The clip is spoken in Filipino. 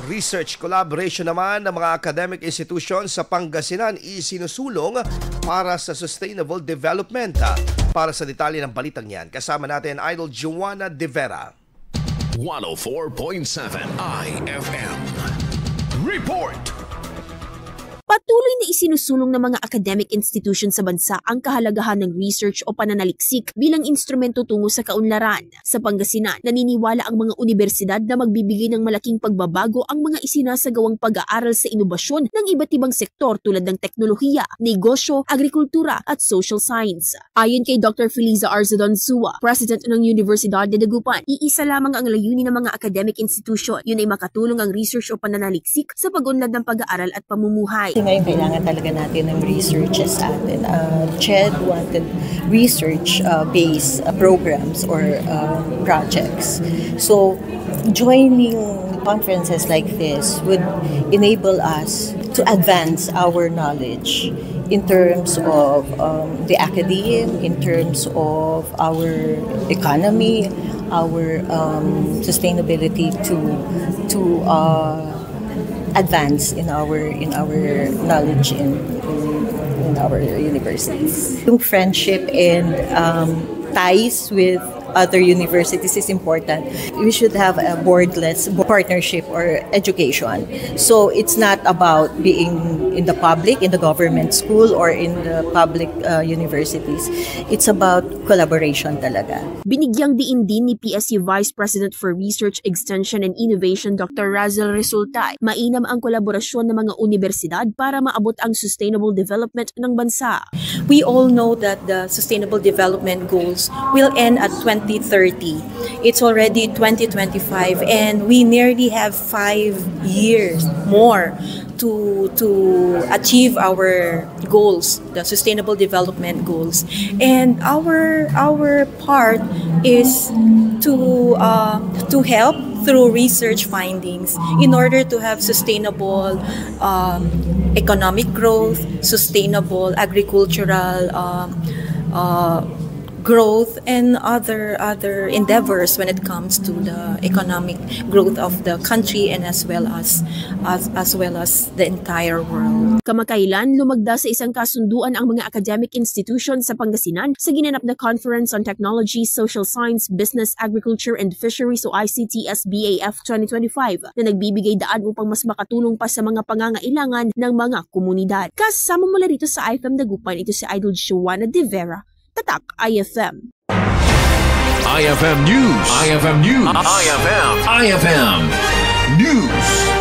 Research collaboration naman ng mga academic institutions sa Pangasinan isinusulong para sa sustainable development. Para sa detalye ng balitang yan, kasama natin Idol Joanna De Vera. 104.7 IFM Report. Patuloy na isinusulong ng mga academic institution sa bansa ang kahalagahan ng research o pananaliksik bilang instrumento tungo sa kaunlaran. Sa Pangasinan, naniniwala ang mga universidad na magbibigay ng malaking pagbabago ang mga isinasagawang pag-aaral sa inobasyon ng iba't ibang sektor tulad ng teknolohiya, negosyo, agrikultura at social science. Ayon kay Dr. Feliza Arzadon Zua, President ng Universidad de Dagupan, iisa lamang ang layunin ng mga academic institution. Yun ay makatulong ang research o pananaliksik sa pag-unlad ng pag-aaral at pamumuhay. Ngayon, kailangan talaga natin ng researches atin. CHED wanted research-based programs or projects. So, joining conferences like this would enable us to advance our knowledge in terms of the academe, in terms of our economy, our sustainability to advance in our knowledge in our universities. Yung friendship and ties with other universities is important. We should have a boardless partnership or education. So it's not about being in the public, in the government school or in the public universities. It's about collaboration talaga. Binigyang diin din ni PSU Vice President for Research, Extension and Innovation Dr. Razel Resultay, mainam ang kolaborasyon ng mga universidad para maabot ang sustainable development ng bansa. We all know that the Sustainable Development Goals will end at 2030. It's already 2025 and we nearly have 5 years more to achieve our goals, the Sustainable Development Goals. And our part is to help through research findings in order to have sustainable economic growth, sustainable agricultural growth, and other endeavors when it comes to the economic growth of the country and as well as the entire world. Kamakailan, lumagda sa isang kasunduan ang mga academic institutions sa Pangasinan sa ginanap na Conference on Technology, Social Science, Business, Agriculture and Fisheries o ICTS-BAF 2025 na nagbibigay daan upang mas makatulong pa sa mga pangangailangan ng mga komunidad. Kasama mula rito sa IFM Dagupan, ito si Idol Joanna De Vera. Tatak IFM. IFM News. IFM News. IFM News.